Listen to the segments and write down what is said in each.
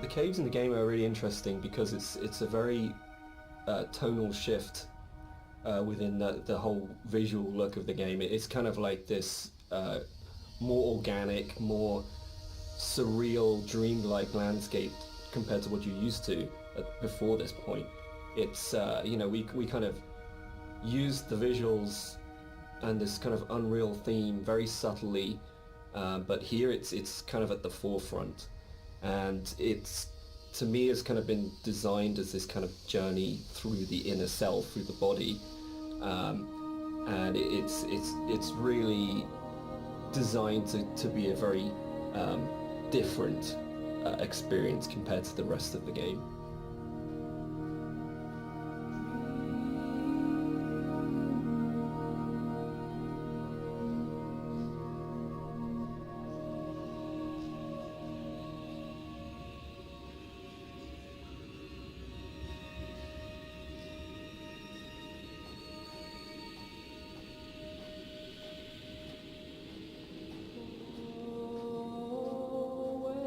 the caves in the game are really interesting because it's a very tonal shift within the whole visual look of the game. It's kind of like this more organic, more surreal, dreamlike landscape compared to what you're used to before this point. It's we kind of used the visuals and this kind of unreal theme very subtly, but here it's kind of at the forefront, and to me it's kind of been designed as this kind of journey through the inner self, through the body, and it's really designed to be a very different experience compared to the rest of the game.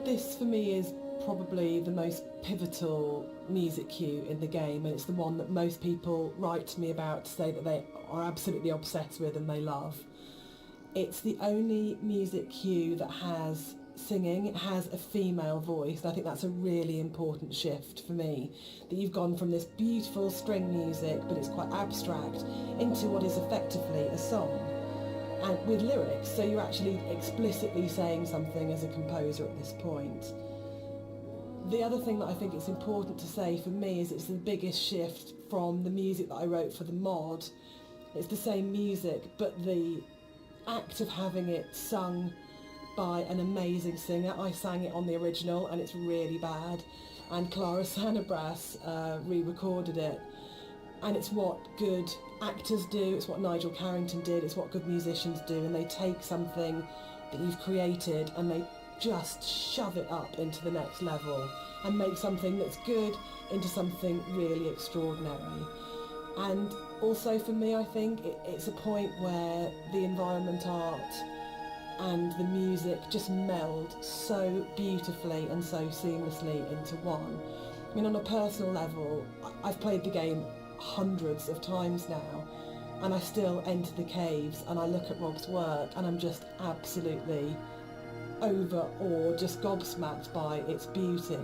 This for me is probably the most pivotal music cue in the game, and it's the one that most people write to me about to say that they are absolutely obsessed with and they love. It's the only music cue that has singing. It has a female voice, and I think that's a really important shift for me, that you've gone from this beautiful string music, but it's quite abstract, into what is effectively a song, and with lyrics, so you're actually explicitly saying something as a composer at this point. The other thing that I think it's important to say for me is it's the biggest shift from the music that I wrote for the mod. It's the same music, but the act of having it sung by an amazing singer. I sang it on the original and it's really bad, and Clara Sanabras re-recorded it, and it's what good actors do, it's what Nigel Carrington did, it's what good musicians do, and they take something that you've created and they just shove it up into the next level and make something that's good into something really extraordinary. And also for me, I think it's a point where the environment art and the music just meld so beautifully and so seamlessly into one. I mean, on a personal level, I've played the game hundreds of times now, and I still enter the caves and I look at Rob's work and I'm just absolutely overawed, just gobsmacked by its beauty.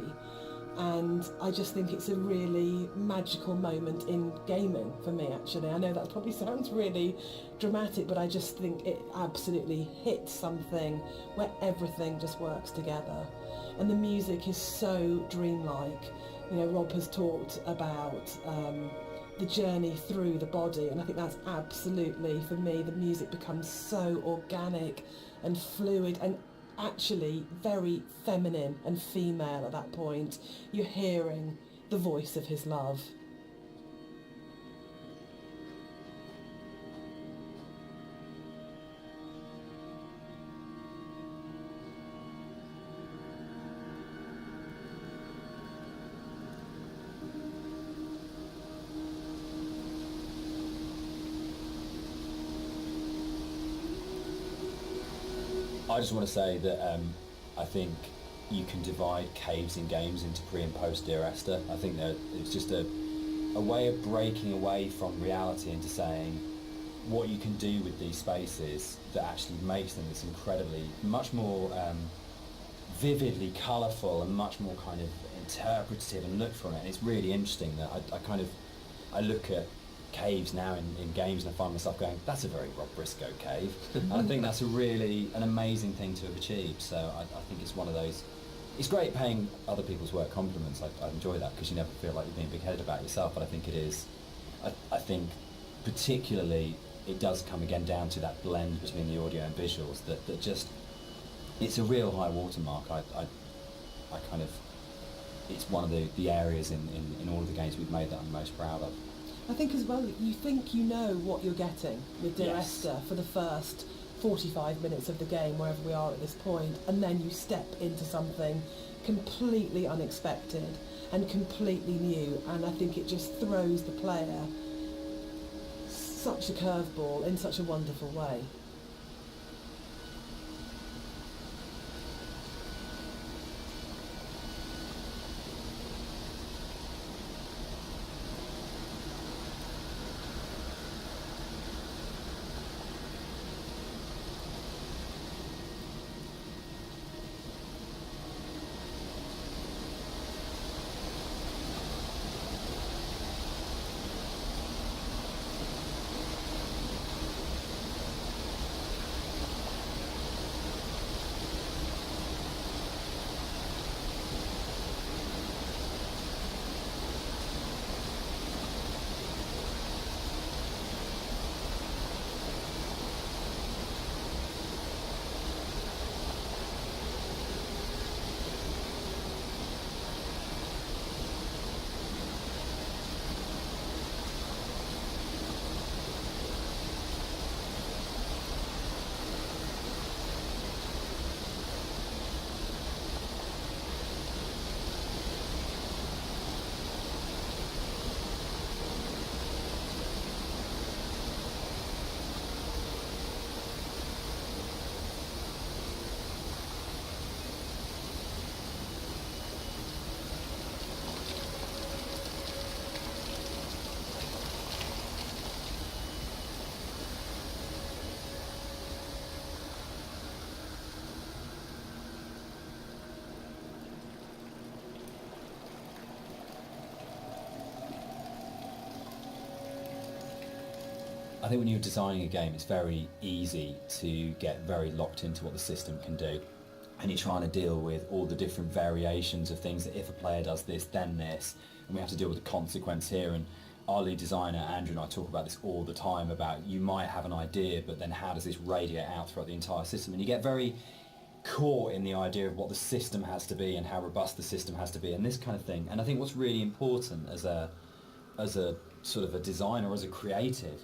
And I just think it's a really magical moment in gaming for me, actually. I know that probably sounds really dramatic, but I just think it absolutely hits something where everything just works together. And the music is so dreamlike. You know, Rob has talked about the journey through the body, and I think that's absolutely, for me, the music becomes so organic and fluid and actually very feminine and female at that point. You're hearing the voice of his love. I just want to say that I think you can divide caves in games into pre and post Dear Esther. I think that it's just a way of breaking away from reality into saying what you can do with these spaces that actually makes them this incredibly, much more vividly colourful and much more kind of interpretative and look from it. And it's really interesting that I look at caves now in games and I find myself going, that's a very Rob Briscoe cave. And I think that's an amazing thing to have achieved. So I think it's one of those, it's great paying other people's work compliments. I enjoy that because you never feel like you're being big-headed about yourself, but I think it is, I think particularly it does come again down to that blend between the audio and visuals that just, it's a real high watermark. I kind of, it's one of the areas in all of the games we've made that I'm most proud of. I think as well, you think you know what you're getting with Dear Yes. Esther for the first 45 minutes of the game, wherever we are at this point, and then you step into something completely unexpected and completely new, and I think it just throws the player such a curveball in such a wonderful way. I think when you're designing a game, it's very easy to get very locked into what the system can do. And you're trying to deal with all the different variations of things, that if a player does this, then this, and we have to deal with the consequence here. And our lead designer, Andrew, and I talk about this all the time, about you might have an idea, but then how does this radiate out throughout the entire system? And you get very caught in the idea of what the system has to be and how robust the system has to be and this kind of thing. And I think what's really important as a sort of a designer, as a creative,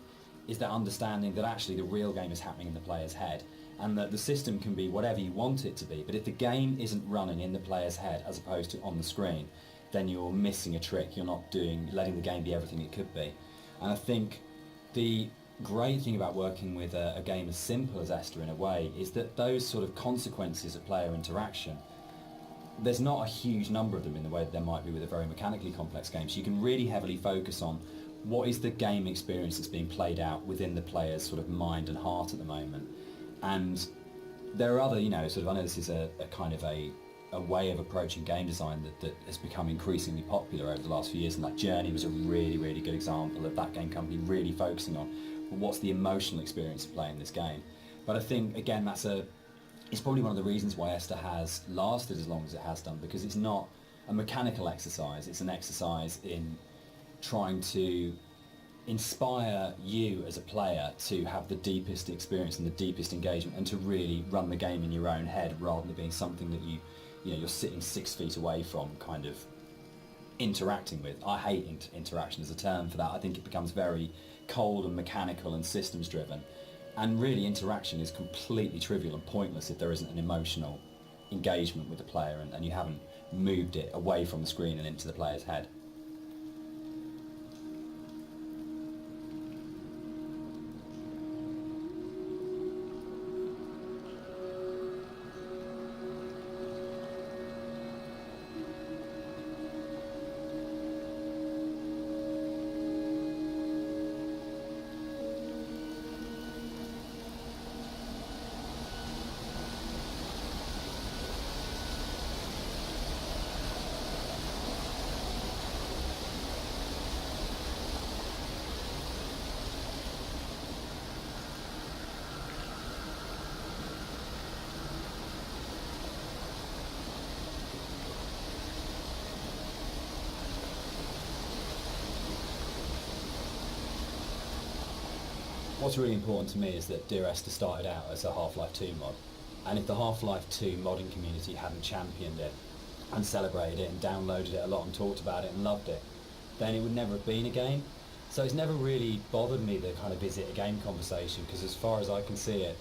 is that understanding that actually the real game is happening in the player's head, and that the system can be whatever you want it to be, but if the game isn't running in the player's head as opposed to on the screen, then you're missing a trick. You're not letting the game be everything it could be. And I think the great thing about working with a game as simple as Esther, in a way, is that those sort of consequences of player interaction, there's not a huge number of them in the way that there might be with a very mechanically complex game. So you can really heavily focus on what is the game experience that's being played out within the player's sort of mind and heart at the moment. And there are other, sort of, I know this is a kind of a way of approaching game design that has become increasingly popular over the last few years, and that Journey was a really, really good example of that game company really focusing on, well, what's the emotional experience of playing this game. But I think, again, it's probably one of the reasons why Esther has lasted as long as it has done, because it's not a mechanical exercise, it's an exercise in trying to inspire you as a player to have the deepest experience and the deepest engagement, and to really run the game in your own head, rather than being something that you're sitting 6 feet away from, kind of interacting with. I hate interaction as a term for that. I think it becomes very cold and mechanical and systems driven, and really interaction is completely trivial and pointless if there isn't an emotional engagement with the player, and you haven't moved it away from the screen and into the player's head. What's really important to me is that Dear Esther started out as a Half-Life 2 mod, and if the Half-Life 2 modding community hadn't championed it and celebrated it and downloaded it a lot and talked about it and loved it, then it would never have been a game. So it's never really bothered me, the kind of is it a game conversation, because as far as I can see it,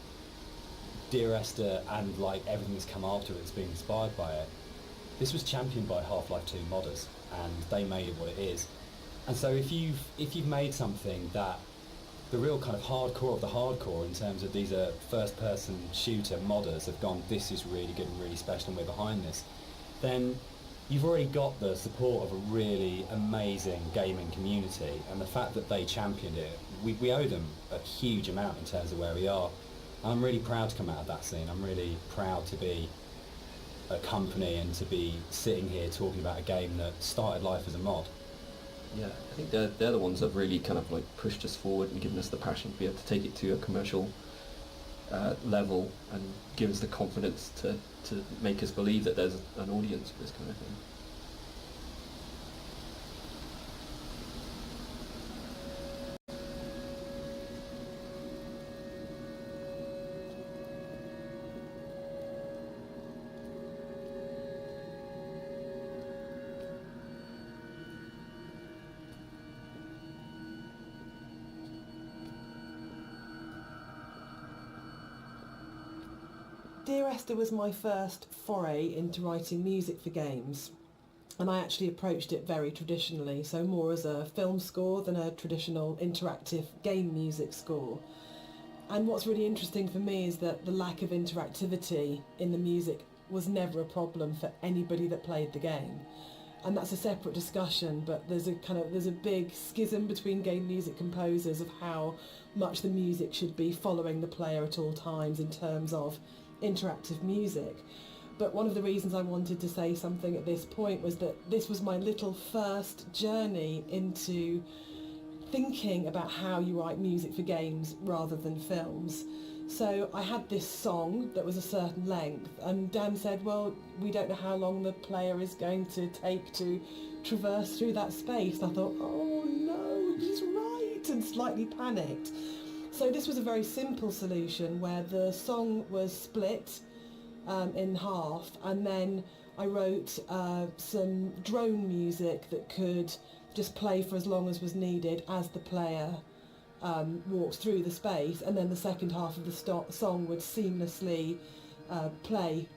Dear Esther and like everything that's come after it that's been inspired by it, this was championed by Half-Life 2 modders, and they made it what it is. And so if you've made something that the real kind of hardcore of the hardcore, in terms of these are first-person shooter modders, have gone, this is really good and really special and we're behind this, then you've already got the support of a really amazing gaming community, and the fact that they championed it, we owe them a huge amount in terms of where we are. And I'm really proud to come out of that scene. I'm really proud to be a company and to be sitting here talking about a game that started life as a mod. Yeah, I think they're the ones that really kind of like pushed us forward and given us the passion to be able to take it to a commercial level, and give us the confidence to make us believe that there's an audience for this kind of thing. Dear Esther was my first foray into writing music for games, and I actually approached it very traditionally, so more as a film score than a traditional interactive game music score. And what's really interesting for me is that the lack of interactivity in the music was never a problem for anybody that played the game. And that's a separate discussion, but there's a big schism between game music composers of how much the music should be following the player at all times in terms of interactive music. But one of the reasons I wanted to say something at this point was that this was my little first journey into thinking about how you write music for games rather than films. So I had this song that was a certain length, and Dan said, well, we don't know how long the player is going to take to traverse through that space. And I thought, oh no, he's right, and slightly panicked. So this was a very simple solution where the song was split in half, and then I wrote some drone music that could just play for as long as was needed as the player walks through the space, and then the second half of the song would seamlessly play.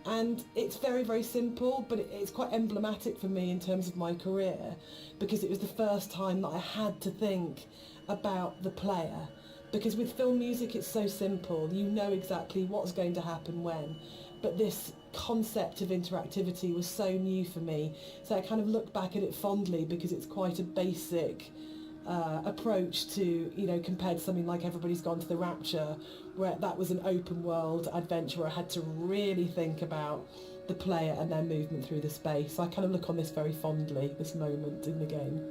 And it's very, very simple, but it's quite emblematic for me in terms of my career, because it was the first time that I had to think about the player. Because with film music it's so simple, you know exactly what's going to happen when, but this concept of interactivity was so new for me, so I kind of look back at it fondly because it's quite a basic approach to, you know, compared to something like Everybody's Gone to the Rapture, where that was an open world adventure where I had to really think about the player and their movement through the space. So I kind of look on this very fondly, this moment in the game.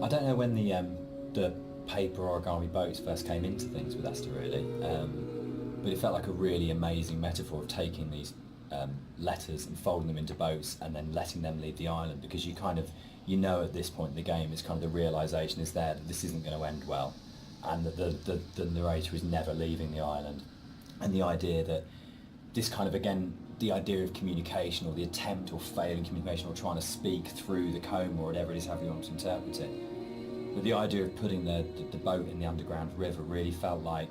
I don't know when the paper origami boats first came into things with Esther, really, but it felt like a really amazing metaphor of taking these letters and folding them into boats and then letting them leave the island, because you kind of, you know, at this point in the game, it's kind of the realisation is there that this isn't going to end well, and that the narrator is never leaving the island, and the idea that this kind of, again, the idea of communication, or the attempt or failing communication, or trying to speak through the coma or whatever it is, however you want to interpret it. But the idea of putting the boat in the underground river really felt like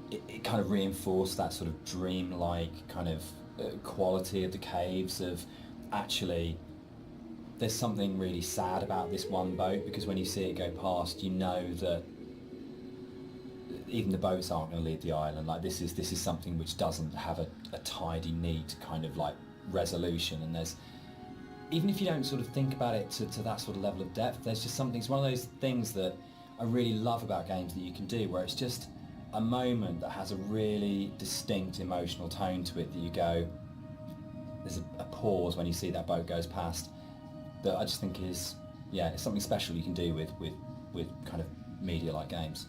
it kind of reinforced that sort of dreamlike kind of quality of the caves, of actually there's something really sad about this one boat, because when you see it go past, you know that even the boats aren't going to leave the island. Like this is something which doesn't have a tidy, neat kind of like resolution, and there's, even if you don't sort of think about it to that sort of level of depth, there's just something, it's one of those things that I really love about games that you can do, where it's just a moment that has a really distinct emotional tone to it, that you go, there's a pause when you see that boat goes past, that I just think is, yeah, it's something special you can do with kind of media like games.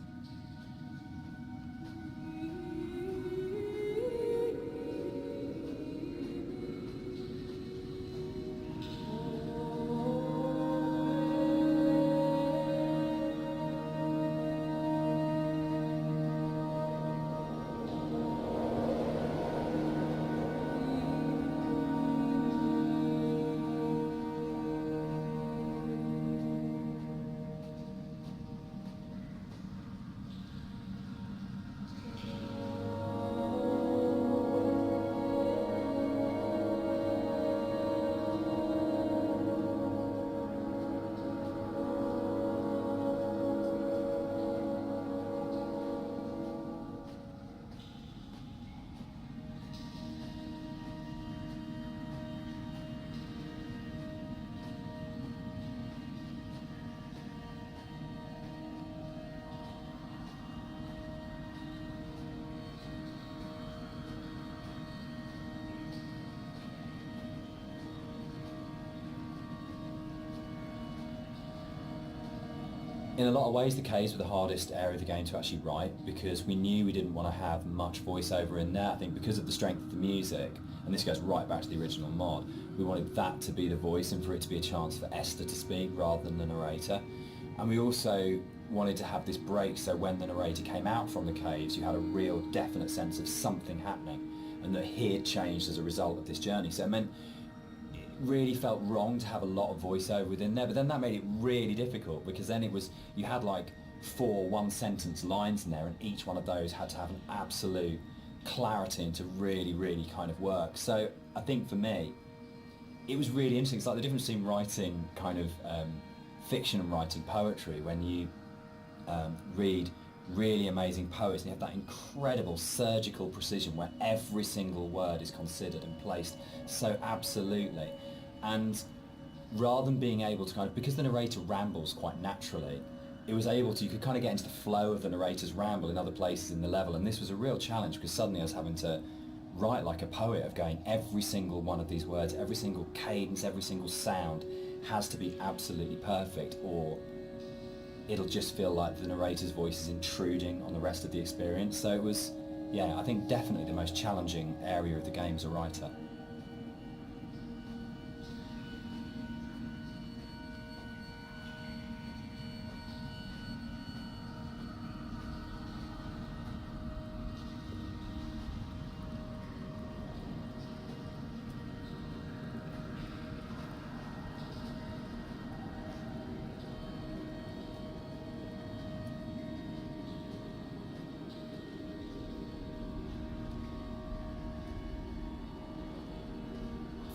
In a lot of ways, the caves were the hardest area of the game to actually write, because we knew we didn't want to have much voiceover in there. I think because of the strength of the music, and this goes right back to the original mod, we wanted that to be the voice and for it to be a chance for Esther to speak rather than the narrator. And we also wanted to have this break, so when the narrator came out from the caves, you had a real definite sense of something happening, and that he had changed as a result of this journey. So it meant, really felt wrong to have a lot of voiceover within there, but then that made it really difficult, because then it was, you had like 4 one-sentence lines in there, and each one of those had to have an absolute clarity and to really, really kind of work. So I think for me, it was really interesting. It's like the difference between writing kind of fiction and writing poetry. When you read really amazing poets, and you have that incredible surgical precision where every single word is considered and placed so absolutely. And rather than being able to kind of, because the narrator rambles quite naturally, it was able to, you could kind of get into the flow of the narrator's ramble in other places in the level, and this was a real challenge because suddenly I was having to write like a poet of going, every single one of these words, every single cadence, every single sound has to be absolutely perfect, or it'll just feel like the narrator's voice is intruding on the rest of the experience. So it was, yeah, I think definitely the most challenging area of the game as a writer.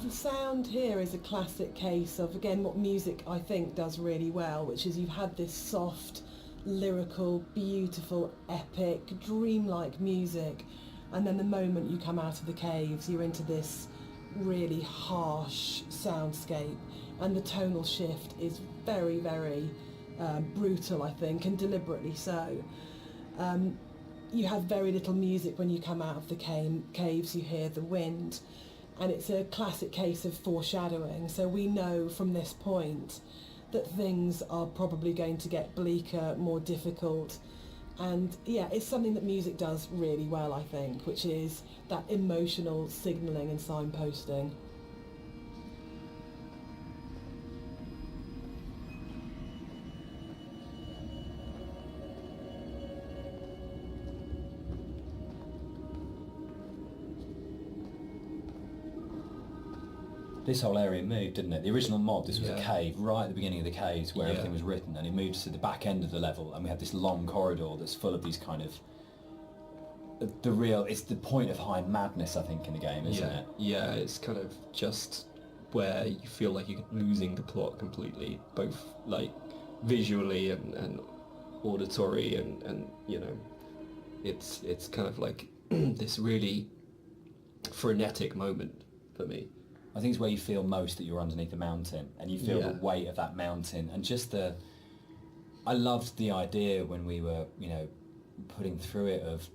The sound here is a classic case of, again, what music I think does really well, which is you've had this soft, lyrical, beautiful, epic, dreamlike music, and then the moment you come out of the caves, you're into this really harsh soundscape, and the tonal shift is very, very brutal, I think, and deliberately so. You have very little music when you come out of the caves, you hear the wind, and it's a classic case of foreshadowing. So we know from this point that things are probably going to get bleaker, more difficult. And yeah, it's something that music does really well, I think, which is that emotional signalling and signposting. This whole area moved, didn't it? The original mod, this was a Yeah. cave right at the beginning of the caves where Yeah. everything was written, and it moved to the back end of the level, and we have this long corridor that's full of these kind of it's the point of high madness, I think, in the game, isn't Yeah, it? yeah, it's kind of just where you feel like you're losing the plot completely, both like visually and auditory, and you know, it's kind of like this really frenetic moment for me. I think it's where you feel most that you're underneath a mountain, and you feel Yeah. the weight of that mountain, and just I loved the idea when we were, you know, putting through it of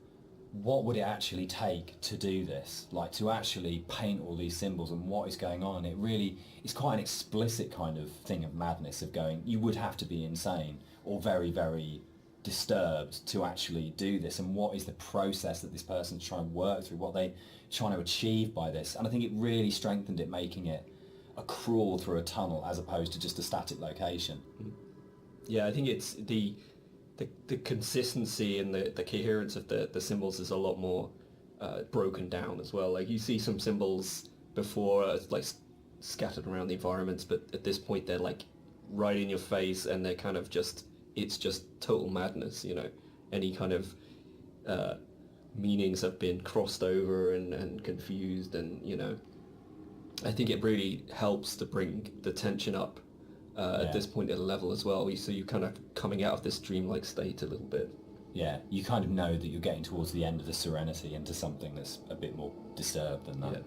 what would it actually take to do this, like to actually paint all these symbols and what is going on. It really, it's quite an explicit kind of thing of madness of going, you would have to be insane or very, very disturbed to actually do this, and what is the process that this person's trying to work through, what they trying to achieve by this. And I think it really strengthened it, making it a crawl through a tunnel as opposed to just a static location. Yeah, I think it's the consistency and the coherence of the symbols is a lot more broken down as well. Like you see some symbols before like scattered around the environments, but at this point they're like right in your face, and they're kind of just, it's just total madness, you know. Any kind of meanings have been crossed over and confused, and you know, I think it really helps to bring the tension up at this point in the level as well. So you're kind of coming out of this dreamlike state a little bit. Yeah, you kind of know that you're getting towards the end of the serenity into something that's a bit more disturbed than that. Yeah.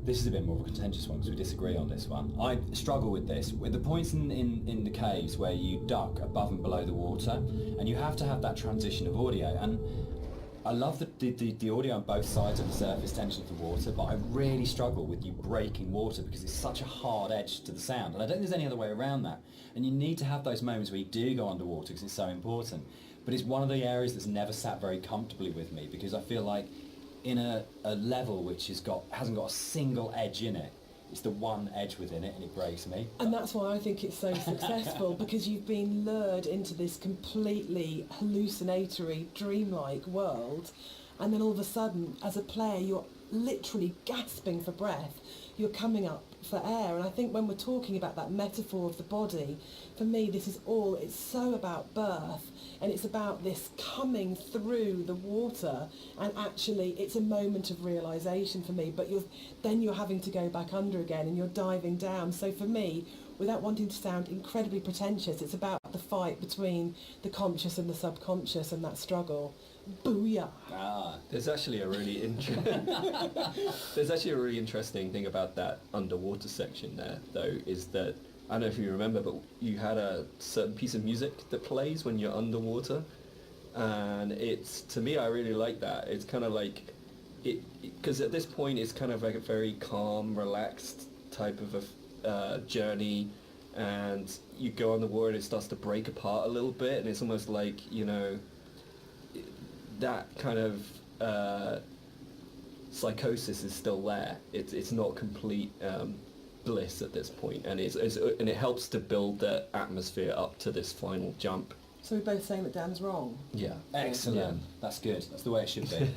This is a bit more of a contentious one because we disagree on this one. I struggle with this. With the points in the caves where you duck above and below the water, and you have to have that transition of audio, and I love the audio on both sides of the surface tension of the water, but I really struggle with you breaking water because it's such a hard edge to the sound, and I don't think there's any other way around that. And you need to have those moments where you do go underwater because it's so important. But it's one of the areas that's never sat very comfortably with me, because I feel like in a level which hasn't got a single edge in it, it's the one edge within it, and it breaks me. And that's why I think it's so successful, because you've been lured into this completely hallucinatory, dreamlike world, and then all of a sudden, as a player, you're literally gasping for breath. You're coming up for air. And I think when we're talking about that metaphor of the body, for me, it's so about birth, and it's about this coming through the water, and actually it's a moment of realisation for me, but you're having to go back under again, and you're diving down. So for me, without wanting to sound incredibly pretentious, it's about the fight between the conscious and the subconscious, and that struggle. Booyah! There's actually a really interesting thing about that underwater section there, though, is that, I don't know if you remember, but you had a certain piece of music that plays when you're underwater, and to me, I really like that. It's kind of like, because at this point it's kind of like a very calm, relaxed type of a journey, and you go underwater and it starts to break apart a little bit, and it's almost like, that kind of psychosis is still there. It's not complete bliss at this point, and and it helps to build the atmosphere up to this final jump. So we're both saying that Dan's wrong? Yeah. Excellent. Yeah. That's good. That's the way it should be.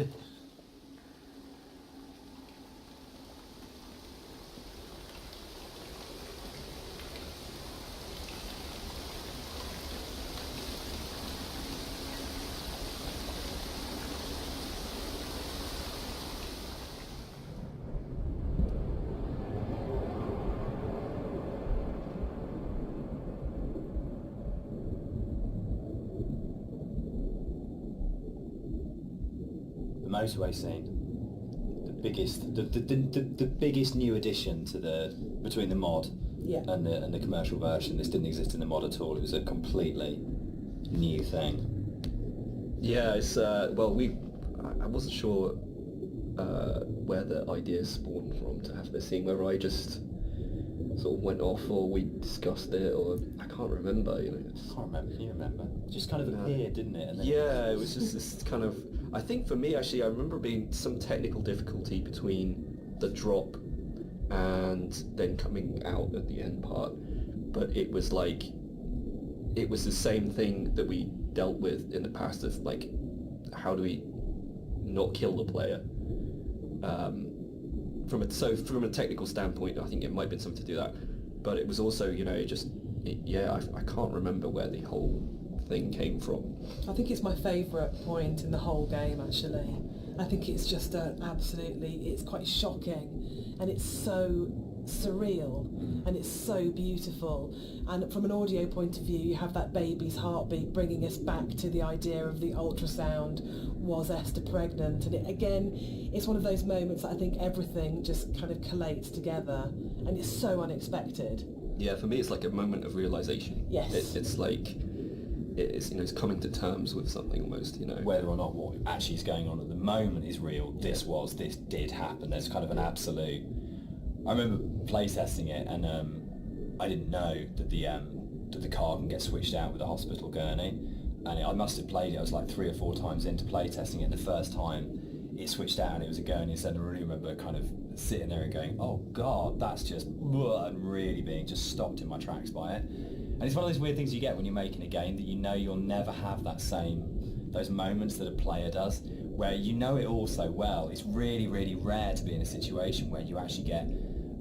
Motorway scene, the biggest new addition to between the mod and the commercial version. This didn't exist in the mod at all. It was a completely new thing. Yeah, it's I wasn't sure where the idea spawned from to have this scene, whether I just sort of went off or we discussed it, or I can't remember. I can't remember. Can you remember? It just kind of appeared, didn't it? And then it was just this kind of. I think for me, actually, I remember being some technical difficulty between the drop and then coming out at the end part, but it was the same thing that we dealt with in the past of, like, how do we not kill the player? From a technical standpoint, I think it might have been something to do that, but it was also, I can't remember where the whole thing came from. I think it's my favourite point in the whole game, actually. I think it's just it's quite shocking, and it's so surreal, and it's so beautiful. And from an audio point of view, you have that baby's heartbeat bringing us back to the idea of the ultrasound. Was Esther pregnant? And it's one of those moments that I think everything just kind of collates together, and it's so unexpected. Yeah, for me it's like a moment of realisation. Yes. It's like, it's coming to terms with something almost, Whether or not what actually is going on at the moment is real, this did happen. There's kind of an absolute. I remember playtesting it, and I didn't know that the car can get switched out with a hospital gurney, and I must have played it. I was like 3 or 4 times into playtesting it, and the first time it switched out and it was a gurney instead. I really remember kind of sitting there and going, "Oh God, that's just," and really being just stopped in my tracks by it. And it's one of those weird things you get when you're making a game, that you'll never have those moments that a player does, where it all so well. It's really, really rare to be in a situation where you actually get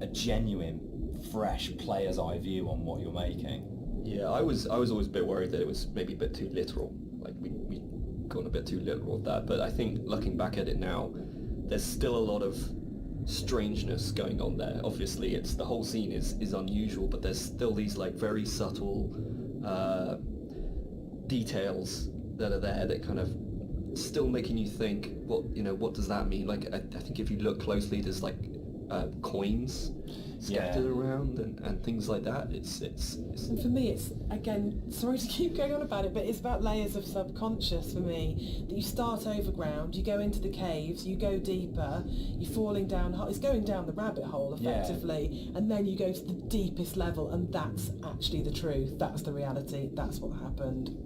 a genuine, fresh player's eye view on what you're making. Yeah, I was always a bit worried that it was maybe a bit too literal. Like we gone a bit too literal with that. But I think looking back at it now, there's still a lot of strangeness going on there. Obviously, the whole scene is unusual, but there's still these like very subtle details that are there that kind of still making you think, what does that mean? Like I think if you look closely, there's like coins scattered around and things like that. It's And for me, it's, again, sorry to keep going on about it, but it's about layers of subconscious for me. That you start overground, you go into the caves, you go deeper, you're falling down, it's going down the rabbit hole effectively, and then you go to the deepest level, and that's actually the truth, that's the reality, that's what happened.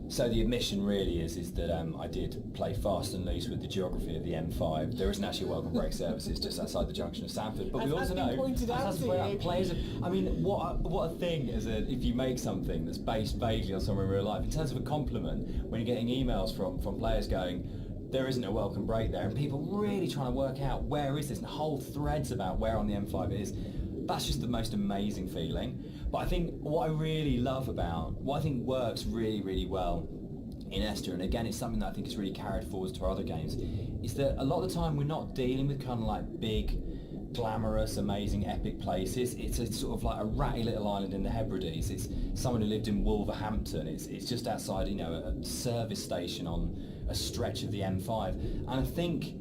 So the admission really is that I did play fast and loose with the geography of the M5. There isn't actually a welcome break services just outside the junction of Stamford, but we also know pointed out to you. players. I mean, what a thing if you make something that's based vaguely on somewhere in real life. In terms of a compliment, when you're getting emails from players going, there isn't a welcome break there, and people really trying to work out where is this, and whole threads about where on the M5 it is. That's just the most amazing feeling. But I think what I really love about, what I think works really, really well in Esther, and again it's something that I think is really carried forward to our other games, is that a lot of the time we're not dealing with kind of like big, glamorous, amazing, epic places. It's a sort of like a ratty little island in the Hebrides. It's someone who lived in Wolverhampton. It's just outside, a service station on a stretch of the M5. And I think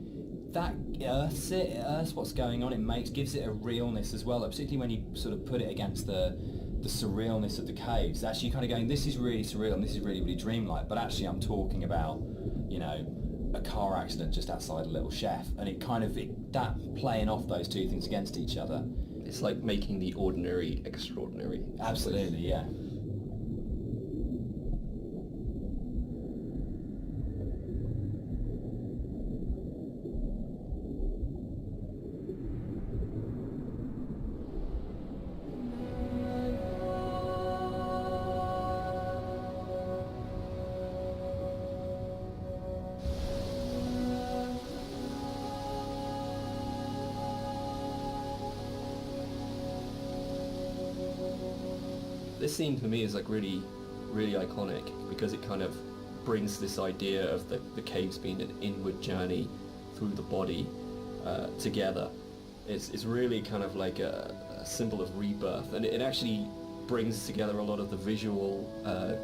that earths what's going on. Gives it a realness as well, particularly when you sort of put it against the surrealness of the caves. Actually, you're kind of going, this is really surreal and this is really, really dreamlike, but actually I'm talking about, a car accident just outside a little chef, and that playing off those two things against each other. It's like making the ordinary extraordinary. Absolutely, yeah. This scene for me is like really, really iconic because it kind of brings this idea of the caves being an inward journey through the body together. It's really kind of like a symbol of rebirth, and it actually brings together a lot of the visual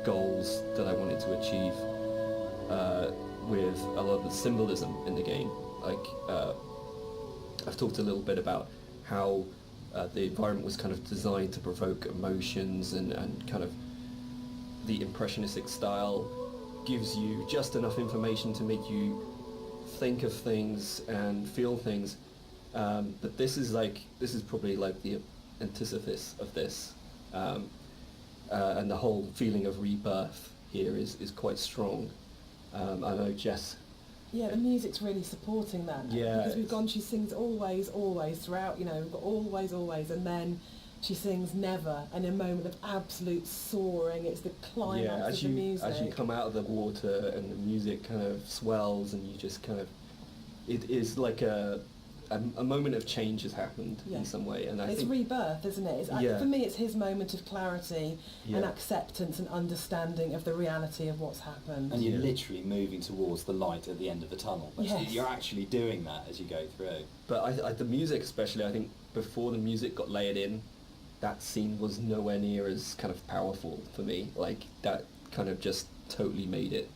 goals that I wanted to achieve with a lot of the symbolism in the game. Like I've talked a little bit about how the environment was kind of designed to provoke emotions, and kind of the impressionistic style gives you just enough information to make you think of things and feel things. But this is probably like the antithesis of this, and the whole feeling of rebirth here is quite strong. I know Jess. Yeah, the music's really supporting that. Yeah, because she sings always, always throughout, we've got always, always, and then she sings never, and a moment of absolute soaring. It's the climax of the music. As you come out of the water and the music kind of swells, and you just kind of, it is like a moment of change has happened in some way, and I think it's rebirth, isn't it? For me, it's his moment of clarity and acceptance and understanding of the reality of what's happened. And you're literally moving towards the light at the end of the tunnel. Yes. You're actually doing that as you go through. But the music, especially, I think before the music got layered in, that scene was nowhere near as kind of powerful for me. Like that kind of just totally made it